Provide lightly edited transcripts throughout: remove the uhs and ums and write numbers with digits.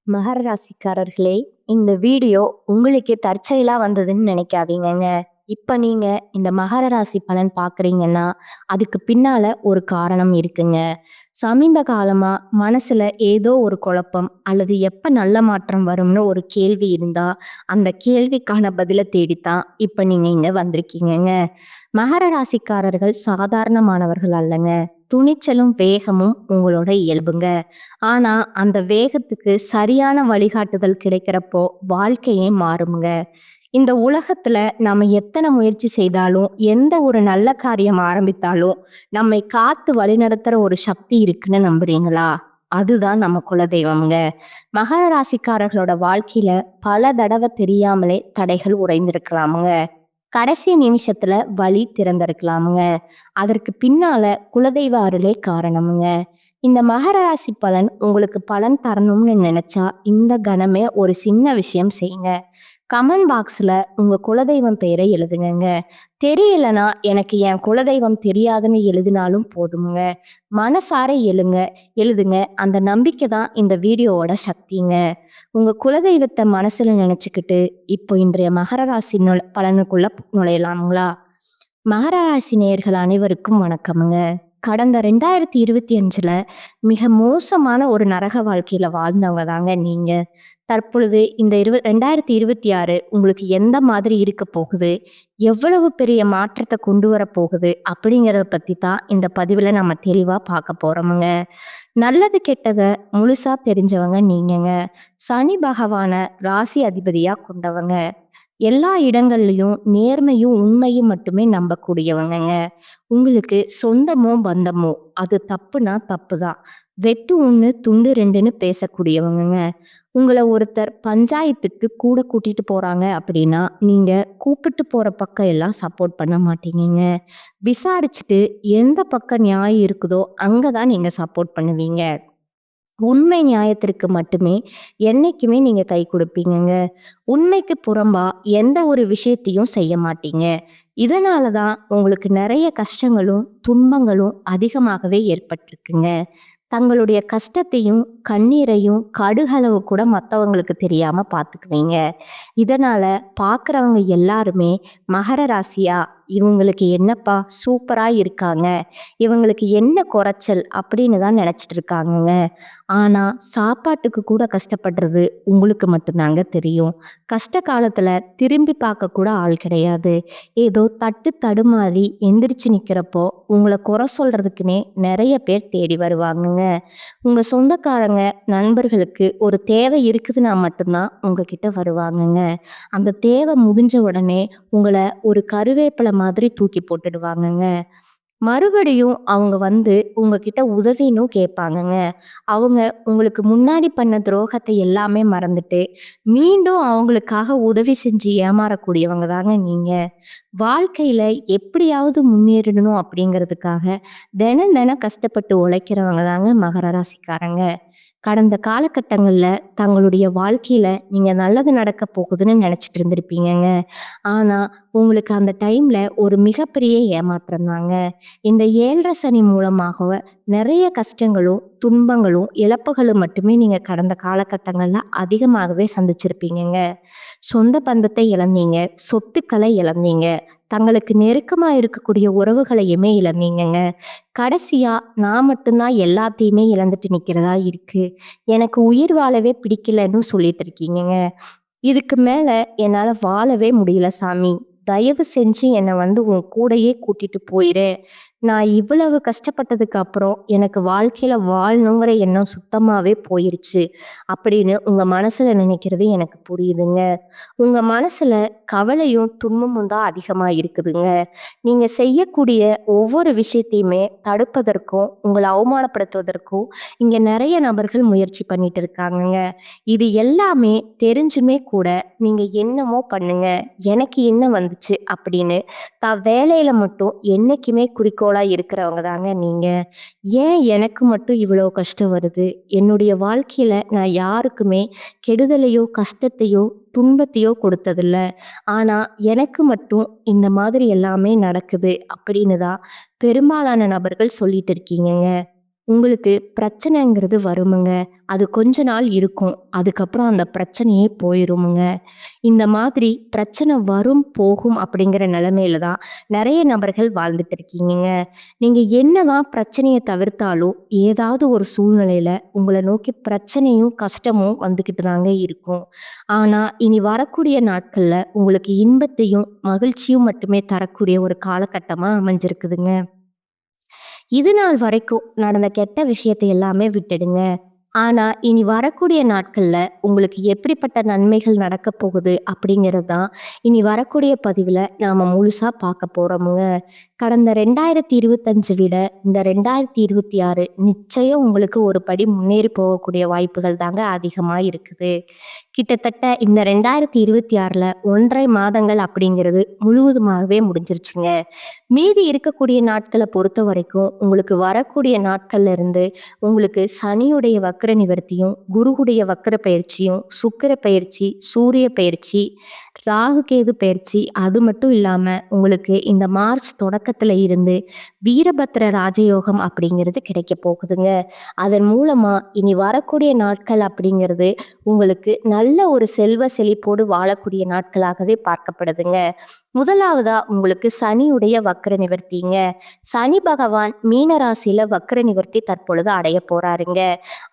மகர ராசிக்காரர்களே, இந்த வீடியோ உங்களுக்கே தற்செயலா வந்ததுன்னு நினைக்காதீங்கங்க. இப்ப நீங்க இந்த மகர ராசி பலன் பார்க்குறீங்கன்னா, அதுக்கு பின்னால ஒரு காரணம் இருக்குங்க. சமீப காலமா மனசுல ஏதோ ஒரு குழப்பம் அல்லது எப்ப நல்ல மாற்றம் வரும்னு ஒரு கேள்வி இருந்தா, அந்த கேள்விக்கான பதில தேடித்தான் இப்ப நீங்க இங்க வந்திருக்கீங்கங்க. மகர ராசிக்காரர்கள் சாதாரணமானவர்கள் அல்லங்க. துணிச்சலும், வேகமும் உங்களோட இயல்புங்க. ஆனா, அந்த வேகத்துக்கு சரியான வழிகாட்டுதல் கிடைக்கிறப்போ, வாழ்க்கையே மாறும்ங்க. இந்த உலகத்துல நாம எத்தன முயற்சி செய்தாலும், எந்த ஒரு நல்ல காரியம் ஆரம்பித்தாலும், நம்மை காத்து வழிநடத்துற ஒரு சக்தி இருக்குன்னு நம்புறீங்களா? அதுதான் நம்ம குலதெய்வம்ங்க. மகர ராசிக்காரர்களோட வாழ்க்கையில பல தடவ தெரியாமலே தடைகள் உறைந்திருக்கலாமுங்க. கடைசி நிமிஷத்துல வழி திறந்திருக்கலாமுங்க. அதற்கு பின்னால குலதெய்வ அருளே காரணமுங்க. இந்த மகர ராசி பலன் உங்களுக்கு பலன் தரணும்னு நினைச்சா இந்த கணமே ஒரு சின்ன விஷயம் செய்யுங்க. கமெண்ட் பாக்ஸ்ல உங்க குலதெய்வம் பெயரை எழுதுங்கங்க. தெரியலனா எனக்கு என் குலதெய்வம் தெரியாதுன்னு எழுதினாலும் போதுங்க. மனசார எழுதுங்க. அந்த நம்பிக்கை தான் இந்த வீடியோவோட சக்திங்க. உங்க குலதெய்வத்தை மனசுல நினைச்சுக்கிட்டு இப்போ இன்றைய மகர ராசி பலனுக்குள்ள நுழையலாமுங்களா? மகர ராசி நேயர்கள் அனைவருக்கும் வணக்கமுங்க. கடந்த 2025ல மிக மோசமான ஒரு நரக வாழ்க்கையில வாழ்ந்தவங்க தாங்க நீங்க. தற்பொழுது இந்த 2026 உங்களுக்கு எந்த மாதிரி இருக்க போகுது? எவ்வளவு பெரிய மாற்றத்த கொண்டு வரப்போகுது? அப்படிங்கிறத பத்தி தான் இந்த பதிவுல நம்ம தெளிவா பார்க்க போறோமுங்க. நல்லது கெட்டத முழுசா தெரிஞ்சவங்க நீங்கங்க. சனி பகவான ராசி அதிபதியா கொண்டவங்க. எல்லா இடங்கள்லயும் நேர்மையும், உண்மையும் மட்டுமே நம்பக்கூடியவங்கங்க. உங்களுக்கு சொந்தமோ, பந்தமோ அது தப்புனா தப்புதான். வெட்டு 1 துண்டு 2ன்னு பேசக்கூடியவங்கங்க. உங்கள ஒருத்தர் பஞ்சாயத்துக்கு கூட கூட்டிட்டு போறாங்க அப்படின்னா, நீங்க கூப்பிட்டு போற பக்கம் எல்லாம் சப்போர்ட் பண்ண மாட்டீங்கங்க. விசாரிச்சுட்டு எந்த பக்கம் நியாயம் இருக்குதோ, அங்க தான் நீங்க சப்போர்ட் பண்ணுவீங்க. உண்மை நியாயத்திற்கு மட்டுமே என்னைக்குமே நீங்க கை கொடுப்பீங்கங்க. உண்மைக்கு புறம்பா எந்த ஒரு விஷயத்தையும் செய்ய மாட்டீங்க. இதனால தான் உங்களுக்கு நிறைய கஷ்டங்களும், துன்பங்களும் அதிகமாகவே ஏற்பட்டிருக்குங்க. தங்களுடைய கஷ்டத்தையும், கண்ணீரையும் கடுகளவு கூட மத்தவங்களுக்கு தெரியாம பார்த்துக்குவீங்க. இதனால பார்க்குறவங்க எல்லாருமே மகர ராசியா, இவங்களுக்கு என்னப்பா சூப்பரா இருக்காங்க. இவங்களுக்கு என்ன குறைச்சல் அப்படின்னு தான் நினைச்சிட்டு இருக்காங்கங்க. ஆனா, சாப்பாட்டுக்கு கூட கஷ்டப்படுறது உங்களுக்கு மட்டும்தாங்க தெரியும். கஷ்ட காலத்துல திரும்பி பார்க்க கூட ஆள் கிடையாது. ஏதோ தட்டு தடுமாறி எந்திரிச்சு நிக்கிறப்போ, உங்கள குறை சொல்றதுக்குன்னே நெறைய பேர் தேடி வருவாங்கங்க. உங்க சொந்தக்காரங்க, நண்பர்களுக்கு ஒரு தேவை இருக்குதுன்னா மட்டும்தான் உங்ககிட்ட வருவாங்கங்க. அந்த தேவை முடிஞ்ச உடனே உங்கள ஒரு கருவேப்பிலை மாதிரி தூக்கி போட்டுடுவாங்கங்க. மறுபடியும் அவங்க வந்து உங்ககிட்ட உதவின்னும் கேட்பாங்கங்க. அவங்க உங்களுக்கு முன்னாடி பண்ண துரோகத்தை எல்லாமே மறந்துட்டு, மீண்டும் அவங்களுக்காக உதவி செஞ்சு ஏமாறக்கூடியவங்க தாங்க நீங்க. வாழ்க்கையில எப்படியாவது முன்னேறணும் அப்படிங்கிறதுக்காக தினம் தினம் கஷ்டப்பட்டு உழைக்கிறவங்க தாங்க மகர ராசிக்காரங்க. கடந்த காலகட்டங்கள்ல தங்களுடைய வாழ்க்கையில நீங்க நல்லது நடக்க போகுதுன்னு நினைச்சிட்டு இருந்திருப்பீங்கங்க. ஆனா, உங்களுக்கு அந்த டைம்ல ஒரு மிகப்பெரிய ஏமாற்றம் தாங்க. இந்த 7 சனி மூலமாக நிறைய கஷ்டங்களும், துன்பங்களும், இழப்புகளும் மட்டுமே நீங்க கடந்த காலகட்டங்கள்ல அதிகமாகவே சந்திச்சிருப்பீங்கங்க. சொந்த பந்தத்தை இழந்தீங்க, சொத்துக்களை இழந்தீங்க, தங்களுக்கு நெருக்கமா இருக்கக்கூடிய உறவுகளையுமே இழந்தீங்கங்க. கடைசியா நான் மட்டும்தான் எல்லாத்தையுமே இழந்துட்டு நிக்கிறதா இருக்கு. எனக்கு உயிர் வாழவே பிடிக்கலன்னு சொல்லிட்டு இருக்கீங்கங்க. இதுக்கு மேல என்னால வாழவே முடியல சாமி. தயவு செஞ்சு என்னை வந்து உன் கூடயே கூட்டிட்டு போயிரு. நான் இவ்வளவு கஷ்டப்பட்டதுக்கு அப்புறம் எனக்கு வாழ்க்கையில வாழணுங்கிற எண்ணம் சுத்தமாவே போயிருச்சு அப்படின்னு உங்க மனசுல நினைக்கிறது எனக்கு புரியுதுங்க. உங்க மனசுல கவலையும் துன்பமும் தான் அதிகமா இருக்குதுங்க. நீங்க செய்யக்கூடிய ஒவ்வொரு விஷயத்தையுமே தடுப்பதற்கும், உங்களை அவமானப்படுத்துவதற்கும் இங்க நிறைய நபர்கள் முயற்சி பண்ணிட்டு இருக்காங்கங்க. இது எல்லாமே தெரிஞ்சுமே கூட நீங்க என்னமோ பண்ணுங்க, எனக்கு என்ன வந்துச்சு அப்படின்னு வேலையில மட்டும் என்னைக்குமே குறிக்கோளா இருக்கிறவங்க தாங்க நீங்க. ஏன் எனக்கு மட்டும் இவ்வளோ கஷ்டம் வருது? என்னுடைய வாழ்க்கையில நான் யாருக்குமே கெடுதலையோ, கஷ்டத்தையோ, துன்பத்தையோ கொடுத்ததில்ல. ஆனா எனக்கு மட்டும் இந்த மாதிரி எல்லாமே நடக்குது அப்படின்னு தான் பெரும்பாலான நபர்கள் சொல்லிட்டு இருக்கீங்கங்க. உங்களுக்கு பிரச்சனைங்கிறது வருமுங்க. அது கொஞ்ச நாள் இருக்கும். அதுக்கப்புறம் அந்த பிரச்சனையே போயிருமுங்க. இந்த மாதிரி பிரச்சனை வரும், போகும் அப்படிங்கிற நிலைமையில தான் நெறைய நபர்கள் வாழ்ந்துட்டு இருக்கீங்கங்க. நீங்க என்னதான் பிரச்சனைய தவிர்த்தாலும், ஏதாவது ஒரு சூழ்நிலையில உங்கள நோக்கி பிரச்சனையும், கஷ்டமும் வந்துகிட்டு தாங்க இருக்கும். ஆனா, இனி வரக்கூடிய நாட்கள்ல உங்களுக்கு இன்பத்தையும், மகிழ்ச்சியும் மட்டுமே தரக்கூடிய ஒரு காலகட்டமா அமைஞ்சிருக்குதுங்க. இது நாள் வரைக்கும் நடந்த கெட்ட விஷயத்தை எல்லாமே விட்டுடுங்க. ஆனா, இனி வரக்கூடிய நாட்கள்ல உங்களுக்கு எப்படிப்பட்ட நன்மைகள் நடக்கப் போகுது அப்படிங்கிறது தான், இனி வரக்கூடிய பதிவுல நாம முழுசா பார்க்க போறோமுங்க. கடந்த 2025 விட இந்த 2026 நிச்சயம் உங்களுக்கு ஒரு படி முன்னேறி போகக்கூடிய வாய்ப்புகள் தாங்க அதிகமா இருக்குது. கிட்டத்தட்ட இந்த 2026ல 1 1/2 மாதங்கள் அப்படிங்கிறது முழுவதுமாகவே முடிஞ்சிருச்சுங்க. மீதி இருக்கக்கூடிய நாட்கள பொறுத்தவரைக்கும், உங்களுக்கு வரக்கூடிய நாட்கள்ல இருந்து உங்களுக்கு சனியுடைய வக்ர நிவர்த்தியும், குருவுடைய வக்ர பயிற்சியும், சுக்கிர பயிற்சி, சூரிய பயிற்சி, ராகு கேது பயிற்சி, அது மட்டும் இல்லாம உங்களுக்கு இந்த மார்ச் தொடக்கத்துல இருந்து வீரபத்ர ராஜயோகம் அப்படிங்கிறது கிடைக்க போகுதுங்க. அதன் மூலமா இனி வரக்கூடிய நாட்கள் அப்படிங்கிறது உங்களுக்கு நல்ல ஒரு செல்வ செழிப்போடு வாழக்கூடிய நாட்களாகவே பார்க்கப்படுதுங்க. முதலாவதா உங்களுக்கு சனியுடைய வக்ர நிவர்த்திங்க. சனி பகவான் மீன ராசியில வக்ர நிவர்த்தி தற்பொழுது அடைய போறாருங்க.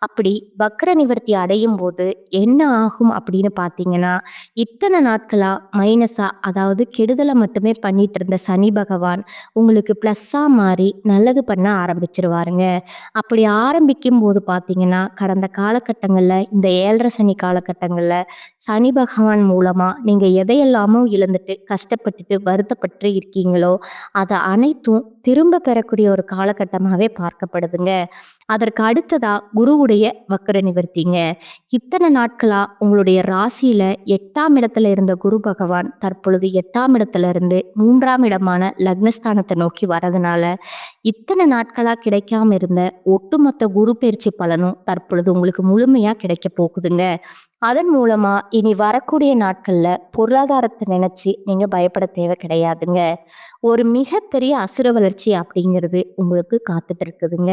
அப்படி வக்ர நிவர்த்தி அடையும் போது என்ன ஆகும் அப்படின்னு பார்த்தீங்கன்னா, இத்தனை நாட்களா மைனஸா, அதாவது கெடுதலை மட்டுமே பண்ணிட்டு இருந்த சனி பகவான் உங்களுக்கு ப்ளஸ்ஸா மாறி நல்லது பண்ண ஆரம்பிச்சிருவாருங்க. அப்படி ஆரம்பிக்கும் போது பார்த்தீங்கன்னா, கடந்த காலகட்டங்கள்ல இந்த 7.5 சனி காலகட்டங்கள்ல சனி பகவான் மூலமா நீங்க எதையெல்லாமோ இழந்துட்டு கஷ்டப்பட்டுட்டு வருத்தப்பட்டு இருக்கீங்களோ அதை அனைத்தும் திரும்ப பெறக்கூடிய ஒரு காலகட்டமாகவே பார்க்கப்படுதுங்க. அதற்கு அடுத்ததா குருவுடைய வக்ர நிவர்த்திங்க. இத்தனை நாட்களா உங்களுடைய ராசியில 8ஆம் இடத்துல இருந்த குரு பகவான் தற்பொழுது 8ஆம் இடத்துல இருந்து 3ஆம் இடமான லக்னஸ்தானத்தை நோக்கி வரதுனால இத்தனை நாட்களா கிடைக்காம இருந்த ஒட்டுமொத்த குரு பயிற்சி பலனும் தற்பொழுது உங்களுக்கு முழுமையா கிடைக்க போகுதுங்க. அதன் மூலமா இனி வரக்கூடிய நாட்கள்ல பொருளாதாரத்தை நினைச்சு நீங்க பயப்பட தேவை கிடையாதுங்க. ஒரு மிகப்பெரிய அசுர வளர்ச்சி அப்படிங்கிறது உங்களுக்கு காத்துட்டு இருக்குதுங்க.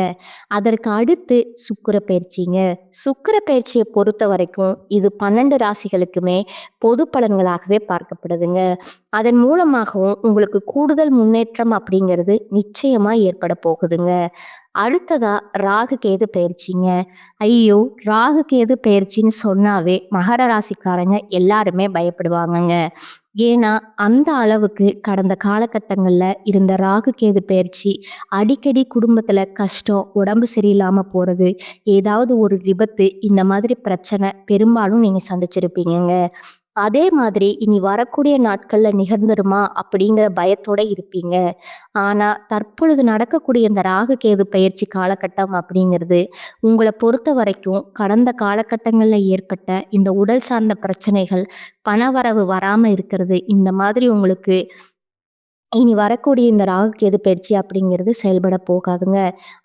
அதற்கு அடுத்து சுக்கிர பயிற்சிங்க. சுக்கிர பயிற்சியை பொறுத்த வரைக்கும் இது 12 ராசிகளுக்குமே பொது பலன்களாகவே பார்க்கப்படுதுங்க. அதன் மூலமாகவும் உங்களுக்கு கூடுதல் முன்னேற்றம் அப்படிங்கிறது நிச்சயமா ஏற்பட போகுதுங்க. அடுத்ததா ராகு கேது பயிற்சிங்க. ஐயோ! ராகு கேது பயிற்சின்னு சொன்னாவே மகர ராசிக்காரங்க எல்லாருமே பயப்படுவாங்கங்க. ஏன்னா, அந்த அளவுக்கு கடந்த காலகட்டங்கள்ல இருந்த ராகு கேது பயிற்சி அடிக்கடி குடும்பத்துல கஷ்டம், உடம்பு சரியில்லாம போறது, ஏதாவது ஒரு விபத்து இந்த மாதிரி பிரச்சனை பெரும்பாலும் நீங்க சந்திச்சிருப்பீங்கங்க. அதே மாதிரி இனி வரக்கூடிய நாட்கள்ல நிகழ்ந்துருமா அப்படிங்கிற பயத்தோட இருப்பீங்க. ஆனா, தற்பொழுது நடக்கக்கூடிய இந்த ராகு கேது பயிற்சி காலகட்டம் அப்படிங்கிறது உங்கள பொறுத்தவரைக்கும் கடந்த காலகட்டங்கள்ல ஏற்பட்ட இந்த உடல் சார்ந்த பிரச்சனைகள், பணவரவு வராம இருக்கிறது, இந்த மாதிரி உங்களுக்கு இனி வரக்கூடிய இந்த ராகு கேது பயிற்சி அப்படிங்கிறது செயல்பட போகாதுங்க.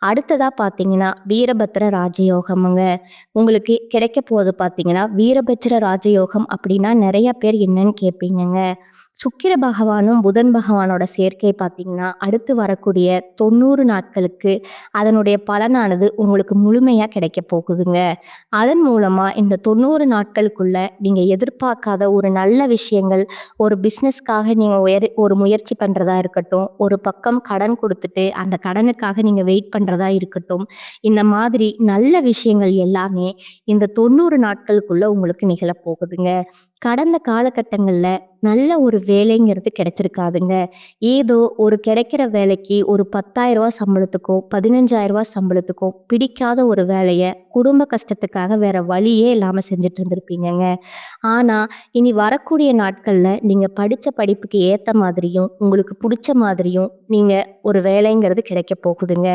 அடுத்ததா பார்த்தீங்கன்னா, வீரபத்ர ராஜயோகம்ங்க. உங்களுக்கு கிடைக்க போது பார்த்தீங்கன்னா, வீரபத்ர ராஜயோகம் அப்படின்னா நெறைய பேர் என்னன்னு கேட்பீங்கங்க. சுக்கிர பகவானும், புதன் பகவானோட சேர்க்கை பார்த்தீங்கன்னா, அடுத்து வரக்கூடிய 90 நாட்களுக்கு அதனுடைய பலனானது உங்களுக்கு முழுமையா கிடைக்க போகுதுங்க. அதன் மூலமா இந்த 90 நாட்களுக்குள்ள நீங்க எதிர்பார்க்காத ஒரு நல்ல விஷயங்கள், ஒரு பிஸ்னஸ்க்காக நீங்க ஒரு முயற்சி பண்றதா இருக்கட்டும், ஒரு பக்கம் கடன் குடுத்துட்டு, அந்த கடனுக்காக நீங்க வெயிட் பண்றதா இருக்கட்டும், இந்த மாதிரி நல்ல விஷயங்கள் எல்லாமே இந்த 90 நாட்களுக்குள்ள உங்களுக்கு நிகழப் போகுதுங்க. கடந்த காலகட்டங்கள்ல நல்ல ஒரு வேலைங்கிறது கிடைச்சிருக்காதுங்க. ஏதோ ஒரு கிடைக்கிற வேலைக்கு ஒரு ரூ. 10,000 சம்பளத்துக்கோ, ரூ. 15,000 சம்பளத்துக்கோ பிடிக்காத ஒரு வேலைய குடும்ப கஷ்டத்துக்காக வேற வழியே இல்லாம செஞ்சுட்டு இருந்திருப்பீங்கங்க. ஆனா, இனி வரக்கூடிய நாட்கள்ல நீங்க படிச்ச படிப்புக்கு ஏத்த மாதிரியும், உங்களுக்கு புடிச்ச மாதிரியும் நீங்க ஒரு வேலைங்கிறது கிடைக்க போகுதுங்க.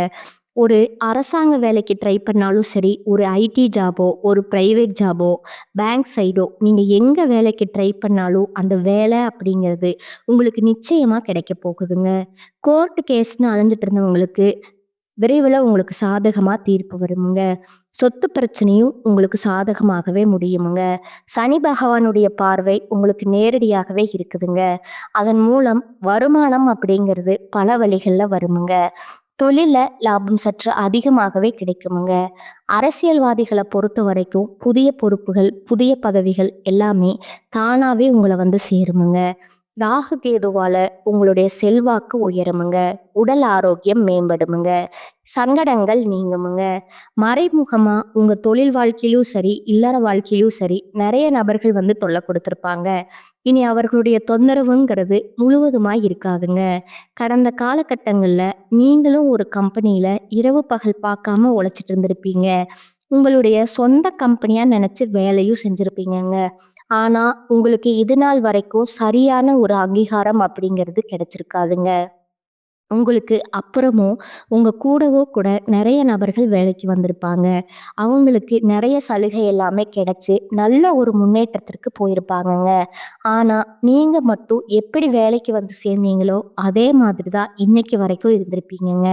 ஒரு அரசாங்க வேலைக்கு ட்ரை பண்ணாலும் சரி, ஒரு ஐடி ஜாபோ, ஒரு பிரைவேட் ஜாபோ, பேங்க் சைடோ நீங்க எங்க வேலைக்கு ட்ரை பண்ணாலும் அந்த வேலை அப்படிங்கிறது உங்களுக்கு நிச்சயமா கிடைக்க போகுதுங்க. கோர்ட் கேஸ்ன்னு அலைஞ்சிட்டு இருந்தவங்களுக்கு விரைவில உங்களுக்கு சாதகமா தீர்ப்பு வருமுங்க. சொத்து பிரச்சனையும் உங்களுக்கு சாதகமாகவே முடியுமுங்க. சனி பகவானுடைய பார்வை உங்களுக்கு நேரடியாகவே இருக்குதுங்க. அதன் மூலம் வருமானம் அப்படிங்கிறது பல வழிகள்ல வருமுங்க. தொழில்ல லாபம் சற்று அதிகமாகவே கிடைக்குமுங்க. அரசியல்வாதிகள பொறுத்தவரைக்கும் புதிய பொறுப்புகள், புதிய பதவிகள் எல்லாமே தானாவே உங்கள வந்து சேருமுங்க. ராகு கேதுவால உங்களுடைய செல்வாக்கு உயருமுங்க. உடல் ஆரோக்கியம் மேம்படுமுங்க. சங்கடங்கள் நீங்குமுங்க. மறைமுகமா உங்க தொழில் வாழ்க்கையிலும் சரி, இல்லற வாழ்க்கையிலும் சரி, நெறைய நபர்கள் வந்து தொல்ல குடுத்திருப்பாங்க. இனி அவர்களுடைய தொந்தரவுங்கிறது முழுவதுமா இருக்காதுங்க. கடந்த காலகட்டங்கள்ல நீங்களும் ஒரு கம்பெனியில இரவு பகல் பார்க்காம உழைச்சிட்டு இருந்திருப்பீங்க. உங்களுடைய சொந்த கம்பெனியா நெனச்சு வேலையும் செஞ்சிருப்பீங்கங்க. ஆனா, உங்களுக்கு இது நாள் வரைக்கும் சரியான ஒரு அங்கீகாரம் அப்படிங்கிறது கிடைச்சிருக்காதுங்க. உங்களுக்கு அப்புறமும் உங்க கூடவோ கூட நெறைய நபர்கள் வேலைக்கு வந்திருப்பாங்க. அவங்களுக்கு நெறைய சலுகை எல்லாமே கிடைச்சு, நல்ல ஒரு முன்னேற்றத்திற்கு போயிருப்பாங்கங்க. ஆனா, நீங்க மட்டும் எப்படி வேலைக்கு வந்து சேர்ந்தீங்களோ, அதே மாதிரி தான் இன்னைக்கு வரைக்கும் இருந்திருப்பீங்கங்க.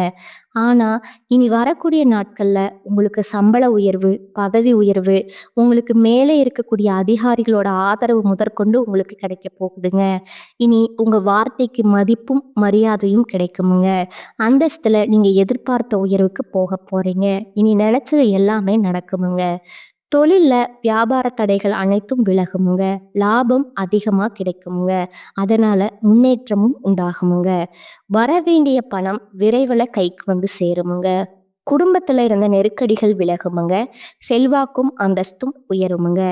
ஆனா, இனி வரக்கூடிய நாட்கள்ல உங்களுக்கு சம்பள உயர்வு, பதவி உயர்வு, உங்களுக்கு மேலே இருக்கக்கூடிய அதிகாரிகளோட ஆதரவு முதற்கொண்டு உங்களுக்கு கிடைக்க போகுதுங்க. இனி உங்க வார்த்தைக்கு மதிப்பும், மரியாதையும் கிடைக்குமுங்க. அந்தஸ்துல நீங்க எதிர்பார்த்த உயர்வுக்கு போக போறீங்க. இனி நினைச்சது எல்லாமே நடக்குமுங்க. தொழில்ல வியாபார தடைகள் அனைத்தும் விலகுமுங்க. லாபம் அதிகமா கிடைக்குமுங்க. அதனால முன்னேற்றமும் உண்டாகுமுங்க. வரவேண்டிய பணம் விரைவில கைக்கு வந்து சேருமுங்க. குடும்பத்துல இருந்த நெருக்கடிகள் விலகுமுங்க. செல்வாக்கும் அந்தஸ்தும் உயருமுங்க.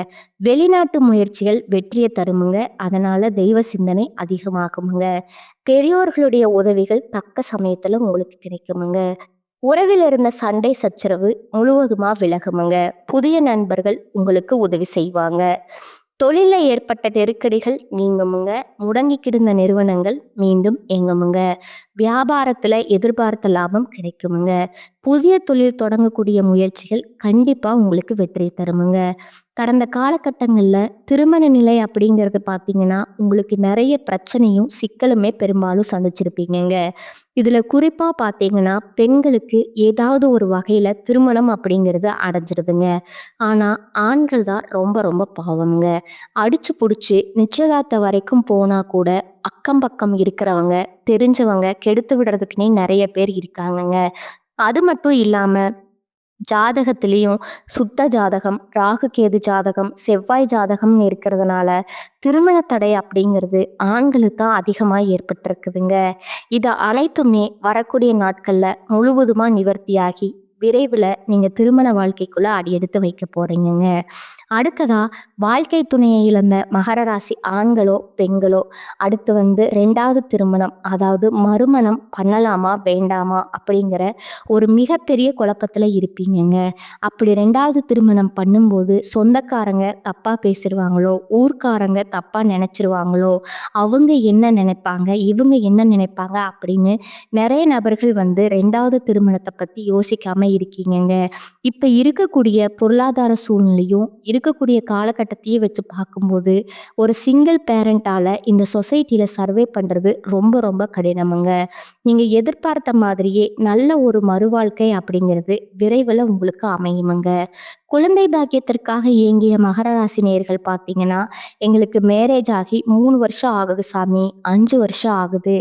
வெளிநாட்டு முயற்சிகள் வெற்றியை தருமுங்க. அதனால தெய்வ சிந்தனை அதிகமாகுமுங்க. பெரியோர்களுடைய உதவிகள் தக்க சமயத்துல உங்களுக்கு கிடைக்குமுங்க. உறவில் இருந்த சண்டை சச்சரவு முழுவதுமா விலகுமுங்க. புதிய நண்பர்கள் உங்களுக்கு உதவி செய்வாங்க. தொழில்ல ஏற்பட்ட நெருக்கடிகள் நீங்குமுங்க. முடங்கி கிடந்த நிறுவனங்கள் மீண்டும் இயங்குமுங்க. வியாபாரத்துல எதிர்பார்த்த லாபம் கிடைக்குமுங்க. புதிய தொழில் தொடங்கக்கூடிய முயற்சிகள் கண்டிப்பா உங்களுக்கு வெற்றி தருமுங்க. கடந்த காலகட்டங்கள்ல திருமண நிலை அப்படிங்கிறது பார்த்தீங்கன்னா, உங்களுக்கு நெறைய பிரச்சனையும், சிக்கலுமே பெரும்பாலும் சந்திச்சிருப்பீங்கங்க. இதுல குறிப்பா பார்த்தீங்கன்னா, பெண்களுக்கு ஏதாவது ஒரு வகையில திருமணம் அப்படிங்கிறது அடைஞ்சிருதுங்க. ஆனா, ஆண்கள் தான் ரொம்ப ரொம்ப பாவம்ங்க. அடிச்சு புடிச்சு நிச்சயதார்த்தம் வரைக்கும் போனா கூட, அக்கம் பக்கம் இருக்கிறவங்க, தெரிஞ்சவங்க கெடுத்து விடுறதுக்குன்னே நெறைய பேர் இருக்காங்கங்க. அது மட்டும் இல்லாம ஜாதகத்திலயும் சுத்த ஜாதகம், ராகு கேது ஜாதகம், செவ்வாய் ஜாதகம்னு இருக்கிறதுனால, திருமண தடை அப்படிங்கிறது ஆண்களுக்கு தான் அதிகமா ஏற்பட்டிருக்குதுங்க. இது அனைத்துமே வரக்கூடிய நாட்கள்ல முழுவதுமா நிவர்த்தியாகி, விரைவில நீங்க திருமண வாழ்க்கைக்குள்ள அடியெடுத்து வைக்க போறீங்கங்க. அடுத்ததா வாழ்க்கை துணையை இழந்த மகர ராசி ஆண்களோ, பெண்களோ அடுத்து வந்து 2வது திருமணம், அதாவது மறுமணம் பண்ணலாமா? வேண்டாமா? அப்படிங்கிற ஒரு மிகப்பெரிய குழப்பத்துல இருப்பீங்கங்க. அப்படி 2வது திருமணம் பண்ணும்போது சொந்தக்காரங்க தப்பா பேசிருவாங்களோ, ஊர்க்காரங்க தப்பா நினைச்சிருவாங்களோ, அவங்க என்ன நினைப்பாங்க? இவங்க என்ன நினைப்பாங்க? அப்படின்னு நெறைய நபர்கள் வந்து 2வது திருமணத்த பத்தி யோசிக்காம இருக்கீங்கங்க. இப்ப இருக்கக்கூடிய பொருளாதார சூழ்நிலையும், இருக்கக்கூடிய காலகட்டத்தையும் வச்சு பார்க்கும்போது, ஒரு சிங்கிள் பேரண்டால இந்த சொசைட்டில சர்வே பண்றது ரொம்ப ரொம்ப கடினமுங்க. நீங்க எதிர்பார்த்த மாதிரியே நல்ல ஒரு மறுவாழ்க்கை அப்படிங்கிறது விரைவில உங்களுக்கு அமையுமுங்க. குழந்தை பாக்கியத்திற்காக ஏங்கிய மகர ராசி நேயர்கள் பார்த்தீங்கன்னா, எங்களுக்கு மேரேஜ் ஆகி 3 வருஷம் ஆகுது சாமி, 5 வருஷம் ஆகுது,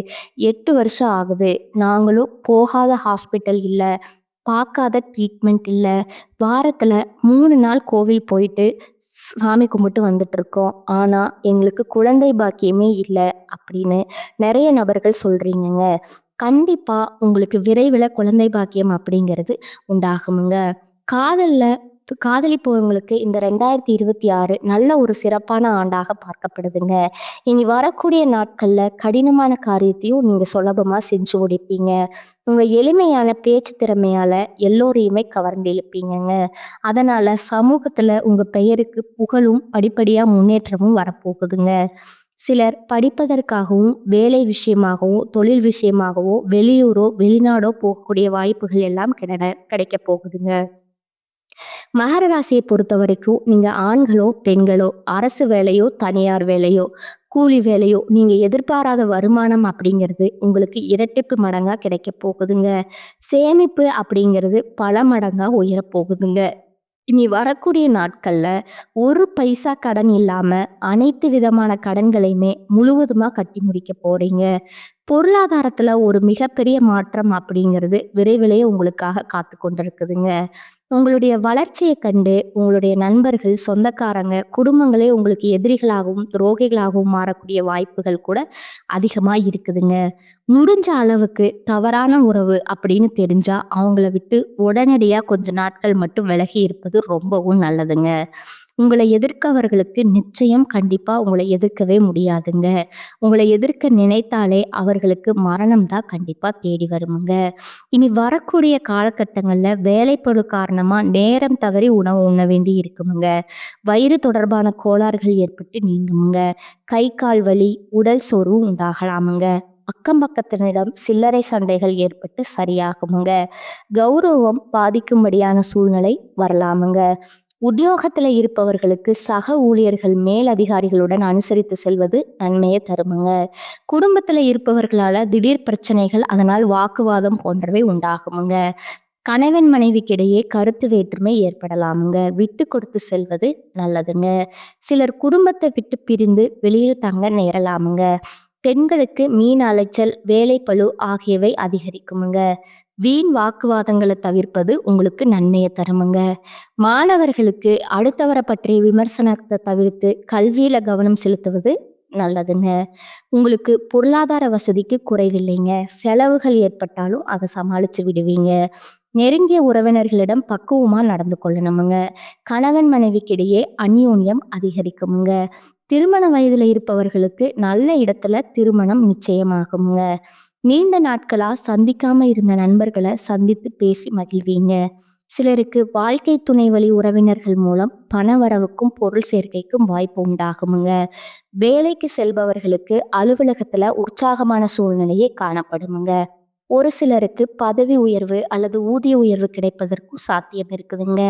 8 வருஷம் ஆகுது. நாங்களும் போகாத ஹாஸ்பிட்டல் இல்ல, பார்க்காத ட்ரீட்மெண்ட் இல்ல. வாரத்துல 3 நாள் கோவில் போயிட்டு சாமி கும்பிட்டு வந்துட்டுருக்கோம். ஆனா, எங்களுக்கு குழந்தை பாக்கியமே இல்ல அப்படின்னு நெறைய நபர்கள் சொல்றீங்கங்க. கண்டிப்பா உங்களுக்கு விரைவில குழந்தை பாக்கியம் அப்படிங்கிறது உண்டாகுமுங்க. காதல்ல காதலிப்பவங்களுக்கு இந்த 2026 நல்ல ஒரு சிறப்பான ஆண்டாக பார்க்கப்படுதுங்க. இனி வரக்கூடிய நாட்கள்ல கடினமான காரியத்தையும் நீங்க சுலபமா செஞ்சு முடிப்பீங்க. உங்க எளிமையான பேச்சு திறமையால எல்லோரையுமே கவர்ந்து இழுப்பீங்கங்க. அதனால சமூகத்துல உங்க பெயருக்கு புகழும் படிப்படியா முன்னேற்றமும் வரப்போகுதுங்க. சிலர் படிப்பதற்காகவும், வேலை விஷயமாகவும், தொழில் விஷயமாகவோ, வெளியூரோ, வெளிநாடோ போகக்கூடிய வாய்ப்புகள் எல்லாம் கிடைக்கப் போகுதுங்க. மகர ராசியை பொறுத்த வரைக்கும் நீங்க ஆண்களோ, பெண்களோ, அரசு வேலையோ, தனியார் வேலையோ, கூலி வேலையோ, நீங்க எதிர்பாராத வருமானம் அப்படிங்கிறது உங்களுக்கு இரட்டிப்பு மடங்கா கிடைக்கப் போகுதுங்க. சேமிப்பு அப்படிங்கிறது பல மடங்கா உயரப் போகுதுங்க. இனி வரக்கூடிய நாட்கள்ல ஒரு பைசா கடன் இல்லாம அனைத்து விதமான கடன்களையுமே முழுவதுமா கட்டி முடிக்க போறீங்க. பொருளாதாரத்துல ஒரு மிகப்பெரிய மாற்றம் அப்படிங்கிறது விரைவிலேயே உங்களுக்காக காத்து கொண்டிருக்குதுங்க. உங்களுடைய வளர்ச்சியை கண்டு உங்களுடைய நண்பர்கள், சொந்தக்காரங்க, குடும்பங்களே உங்களுக்கு எதிரிகளாகவும், துரோகிகளாகவும் மாறக்கூடிய வாய்ப்புகள் கூட அதிகமா இருக்குதுங்க. முடிஞ்ச அளவுக்கு தவறான உறவு அப்படின்னு தெரிஞ்சா அவங்கள விட்டு உடனடியா கொஞ்ச நாட்கள் மட்டும் விலகி இருப்பது ரொம்பவும் நல்லதுங்க. உங்களை எதிர்க்கவர்களுக்கு நிச்சயம் கண்டிப்பா உங்களை எதிர்க்கவே முடியாதுங்க. உங்களை எதிர்க்க நினைத்தாலே அவர்களுக்கு மரணம் தான் கண்டிப்பா தேடி வருமுங்க. இனி வரக்கூடிய காலகட்டங்கள்ல வேலைப்பளு காரணமா நேரம் தவறி உணவு உண்ண வேண்டி இருக்குமுங்க. வயிறு தொடர்பான கோளாறுகள் ஏற்பட்டு நீங்குமுங்க. கை கால் வலி, உடல் சோர்வு உண்டாகலாமுங்க. அக்கம் பக்கத்தினரிடம் சில்லறை சண்டைகள் ஏற்பட்டு சரியாகுமுங்க. கௌரவம் பாதிக்கும்படியான சூழ்நிலை வரலாமுங்க. உத்தியோகத்துல இருப்பவர்களுக்கு சக ஊழியர்கள் மேல் அதிகாரிகளுடன் அனுசரித்து செல்வது நன்மையை தருமுங்க. குடும்பத்துல இருப்பவர்களால திடீர் பிரச்சனைகள், அதனால் வாக்குவாதம் போன்றவை உண்டாகுமுங்க. கணவன் மனைவிக்கிடையே கருத்து வேற்றுமை ஏற்படலாமுங்க. விட்டு கொடுத்து செல்வது நல்லதுங்க. சிலர் குடும்பத்தை விட்டு பிரிந்து வெளியில் தங்க நேரலாமுங்க. பெண்களுக்கு மீன் அலைச்சல், வேலைப்பளு ஆகியவை அதிகரிக்குமுங்க. வீண் வாக்குவாதங்களை தவிர்ப்பது உங்களுக்கு நன்மையை தருமுங்க. மாணவர்களுக்கு அடுத்தவரை பற்றிய விமர்சனத்தை தவிர்த்து கல்வியில கவனம் செலுத்துவது நல்லதுங்க. உங்களுக்கு பொருளாதார வசதிக்கு குறைவில்லைங்க. செலவுகள் ஏற்பட்டாலும் அதை சமாளிச்சு விடுவீங்க. நெருங்கிய உறவினர்களிடம் பக்குவமா நடந்து கொள்ளணுமுங்க. கணவன் மனைவிக்கிடையே அந்யோன்யம் அதிகரிக்குமுங்க. திருமண வயதுல இருப்பவர்களுக்கு நல்ல இடத்துல திருமணம் நிச்சயமாகுமுங்க. நீண்ட நாட்களா சந்திக்காம இருந்த நண்பர்களை சந்தித்து பேசி மகிழ்வீங்க. சிலருக்கு வாழ்க்கை துணை வழி உறவினர்கள் மூலம் பண வரவுக்கும் பொருள் சேர்க்கைக்கும் வாய்ப்பு உண்டாகுமுங்க. வேலைக்கு செல்பவர்களுக்கு அலுவலகத்துல உற்சாகமான சூழ்நிலையே காணப்படுமுங்க. ஒரு சிலருக்கு பதவி உயர்வு அல்லது ஊதிய உயர்வு கிடைப்பதற்கும் சாத்தியம் இருக்குதுங்க.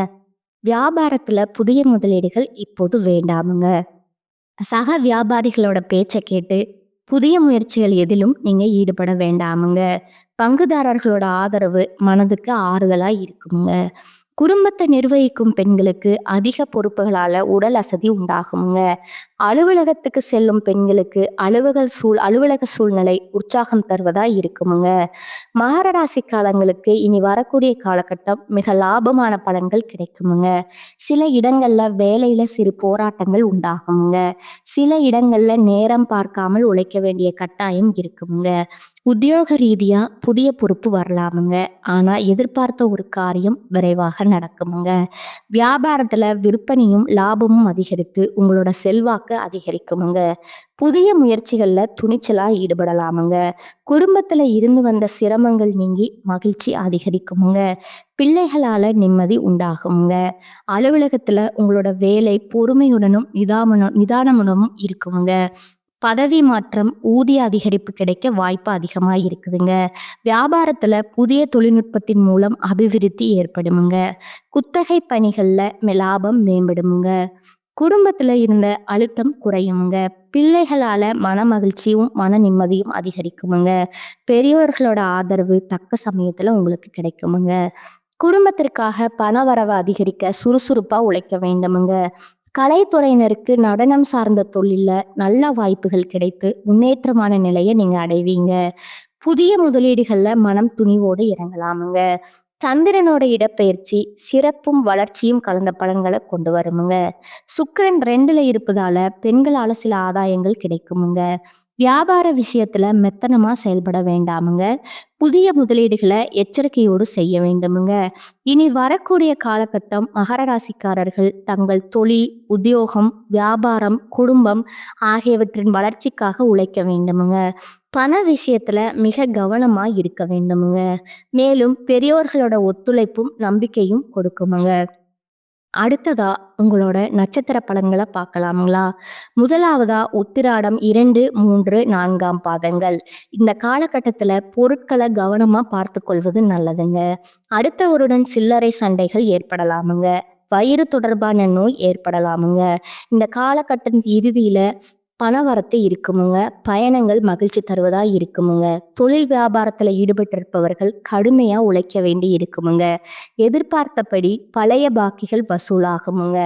வியாபாரத்துல புதிய முதலீடுகள் இப்போது வேண்டாமுங்க. சக வியாபாரிகளோட பேச்சை கேட்டு புதிய முயற்சிகள் எதிலும் நீங்க ஈடுபட வேண்டாமுங்க. பங்குதாரர்களோட ஆதரவு மனதுக்கு ஆறுதலா இருக்குங்க. குடும்பத்தை நிர்வகிக்கும் பெண்களுக்கு அதிக பொறுப்புகளால உடல் அசதி உண்டாகுங்க. அலுவலகத்துக்கு செல்லும் பெண்களுக்கு அலுவலக சூழ்நிலை உற்சாகம் தருவதா இருக்குமுங்க. மகர ராசி காலங்களுக்கு இனி வரக்கூடிய காலகட்டம் மிக லாபமான பலன்கள் கிடைக்குமுங்க. சில இடங்கள்ல வேலையில சிறு போராட்டங்கள் உண்டாகுமுங்க. சில இடங்கள்ல நேரம் பார்க்காமல் உழைக்க வேண்டிய கட்டாயம் இருக்குமுங்க. உத்தியோக ரீதியா புதிய பொறுப்பு வரலாமுங்க. ஆனா எதிர்பார்த்த ஒரு காரியம் விரைவாக நடக்குமுங்க. வியாபாரத்துல விற்பனையும் லாபமும் அதிகரித்து உங்களோட செல்வாக்கு அதிகரிக்குமுங்க. புதிய முயற்சிகள்ல துணிச்சலா ஈடுபடலாமுங்க. குடும்பத்துல இருந்து வந்த சிரமங்கள் நீங்கி மகிழ்ச்சி அதிகரிக்குமுங்க. பிள்ளைகளால நிம்மதி உண்டாகுமுங்க. அலுவலகத்துல உங்களோட வேலை பொறுமையுடனும் நிதானமுடனும் இருக்குமுங்க. பதவி மாற்றம், ஊதிய அதிகரிப்பு கிடைக்க வாய்ப்பு அதிகமா இருக்குதுங்க. வியாபாரத்துல புதிய தொழில்நுட்பத்தின் மூலம் அபிவிருத்தி ஏற்படுமுங்க. குத்தகை பணிகள்ல லாபம் மேம்படுமுங்க. குடும்பத்துல இருந்த அழுத்தம் குறையுமுங்க. பிள்ளைகளால மன மகிழ்ச்சியும் மன நிம்மதியும் அதிகரிக்குமுங்க. பெரியோர்களோட ஆதரவு தக்க சமயத்துல உங்களுக்கு கிடைக்குமுங்க. குடும்பத்திற்காக பண வரவை அதிகரிக்க சுறுசுறுப்பா உழைக்க வேண்டுமுங்க. கலைத்துறையினருக்கு நடனம் சார்ந்த தொழில்ல நல்ல வாய்ப்புகள் கிடைத்து முன்னேற்றமான நிலையை நீங்க அடைவீங்க. புதிய முதலீடுகள்ல மனம் துணிவோடு இறங்கலாமுங்க. சந்திரனோட இடப்பெயர்ச்சி சிறப்பும் வளர்ச்சியும் கலந்த பலன்களை கொண்டு வருமுங்க. சுக்கிரன் 2ல இருப்பதால பெண்களால சில ஆதாயங்கள் கிடைக்குமுங்க. வியாபார விஷயத்துல மெத்தனமா செயல்பட வேண்டாமுங்க. புதிய முதலீடுகளை எச்சரிக்கையோடு செய்ய வேண்டுமுங்க. இனி வரக்கூடிய காலகட்டம் மகர ராசிக்காரர்கள் தங்கள் தொழில், உத்தியோகம், வியாபாரம், குடும்பம் ஆகியவற்றின் வளர்ச்சிக்காக உழைக்க வேண்டுமுங்க. பண விஷயத்துல மிக கவனமா இருக்க வேண்டுமுங்க. மேலும் பெரியோர்களோட ஒத்துழைப்பும் நம்பிக்கையும் கொடுக்குமுங்க. அடுத்ததா உங்களோட நட்சத்திர பலன்களை பார்க்கலாங்களா? முதலாவதா உத்திராடம் 2, 3, 4ஆம் பாதங்கள். இந்த காலகட்டத்துல பொருட்களை கவனமா பார்த்து கொள்வது நல்லதுங்க. அடுத்தவருடன் சில்லறை சண்டைகள் ஏற்படலாமுங்க. வயிறு தொடர்பான நோய் ஏற்படலாமுங்க. இந்த காலகட்டத்தின் இறுதியில பணவரத்து இருக்குமுங்க. பயணங்கள் மகிழ்ச்சி தருவதா இருக்குமுங்க. தொழில் வியாபாரத்துல ஈடுபட்டிருப்பவர்கள் கடுமையா உழைக்க வேண்டி இருக்குமுங்க. எதிர்பார்த்தபடி பழைய பாக்கிகள் வசூலாகுமுங்க.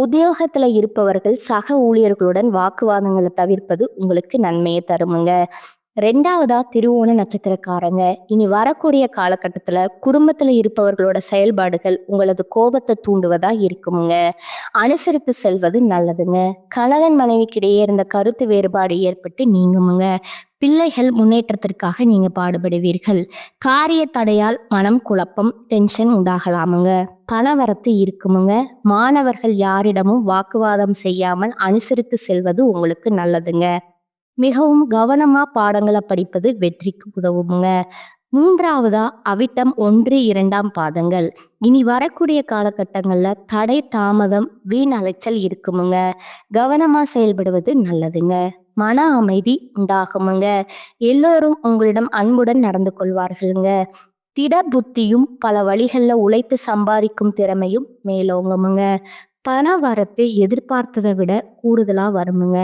உத்தியோகத்துல இருப்பவர்கள் சக ஊழியர்களுடன் வாக்குவாதங்களை தவிர்ப்பது உங்களுக்கு நன்மையை தருமுங்க. ரெண்டாவதா திருவோண நட்சத்திரக்காரங்க. இனி வரக்கூடிய காலகட்டத்துல குடும்பத்துல இருப்பவர்களோட செயல்பாடுகள் உங்களது கோபத்தை தூண்டுவதா இருக்குமுங்க. அனுசரித்து செல்வது நல்லதுங்க. கணவன் மனைவிக்கிடையே இருந்த கருத்து வேறுபாடு ஏற்பட்டு நீங்குமுங்க. பிள்ளைகள் முன்னேற்றத்திற்காக நீங்க பாடுபடுவீர்கள். காரிய தடையால் மனம் குழப்பம், டென்ஷன் உண்டாகலாமுங்க. பணவரத்து இருக்குமுங்க. மாணவர்கள் யாரிடமும் வாக்குவாதம் செய்யாமல் அனுசரித்து செல்வது உங்களுக்கு நல்லதுங்க. மிகவும் கவனமா பாடங்களை படிப்பது வெற்றிக்கு உதவுமுங்க. மூன்றாவதா அவிட்டம் 1, 2ஆம் பாதங்கள். இனி வரக்கூடிய காலகட்டங்கள்ல தடை தாமதம் வீண் அலைச்சல் இருக்குமுங்க. கவனமா செயல்படுவது நல்லதுங்க. மன அமைதி உண்டாகுமுங்க. எல்லோரும் உங்களிடம் அன்புடன் நடந்து கொள்வார்களுங்க. திட புத்தியும் பல வழிகள்ல உழைத்து சம்பாதிக்கும் திறமையும் மேலோங்குமுங்க. பண வரத்து எதிர்பார்த்ததை விட கூடுதலா வருமுங்க.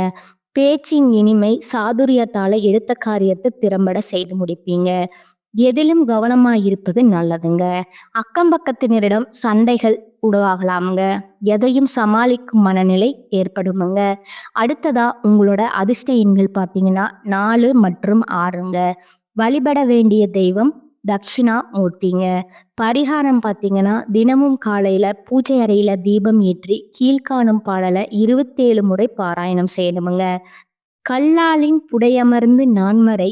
பேச்சின் இனிமை சாதுரியத்தால எடுத்த காரியத்தை திறம்பட செய்து முடிப்பீங்க. எதிலும் கவனமா இருப்பது நல்லதுங்க. அக்கம் பக்கத்தினரிடம் சண்டைகள் உருவாகலாமுங்க. எதையும் சமாளிக்கும் மனநிலை ஏற்படுமுங்க. அடுத்ததா உங்களோட அதிர்ஷ்ட எண்கள் பார்த்தீங்கன்னா 4 மற்றும் 6ங்க. வழிபட வேண்டிய தெய்வம் தட்சிணா மூர்த்திங்க. பரிகாரம் பார்த்தீங்கன்னா தினமும் காலையில பூஜை அறையில தீபம் ஏற்றி கீழ்காணும் பாடலை 27 முறை பாராயணம் செய்யணுமுங்க. கல்லாலின் புடையமர்ந்து நான்மறை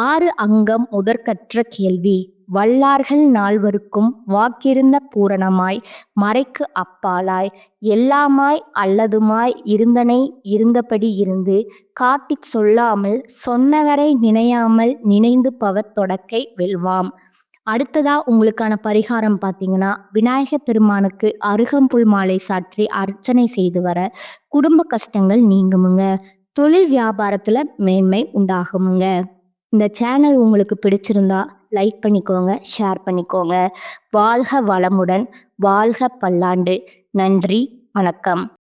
6 அங்கம் முதற்கற்ற கேள்வி வல்லார்கள் நால்வருக்கும் வாக்கிருந்த பூரணமாய் மறைக்கு அப்பாலாய் எல்லாமாய் அல்லதுமாய் இருந்தனை இருந்தபடி இருந்து காட்டிச் சொல்லாமல் சொன்னவரை நினையாமல் நினைந்து பவர் தொடக்கை வெல்வாம். அடுத்ததா உங்களுக்கான பரிகாரம் பார்த்தீங்கன்னா விநாயகர் பெருமானுக்கு அருகம்புல் மாலை சாற்றி அர்ச்சனை செய்து வர குடும்ப கஷ்டங்கள் நீங்குமுங்க. தொழில் வியாபாரத்துல மேன்மை உண்டாகுமுங்க. இந்த சேனல் உங்களுக்கு பிடிச்சிருந்தா லைக் பண்ணிக்கோங்க, ஷேர் பண்ணிக்கோங்க. வாழ்க வளமுடன், வாழ்க பல்லாண்டு. நன்றி, வணக்கம்.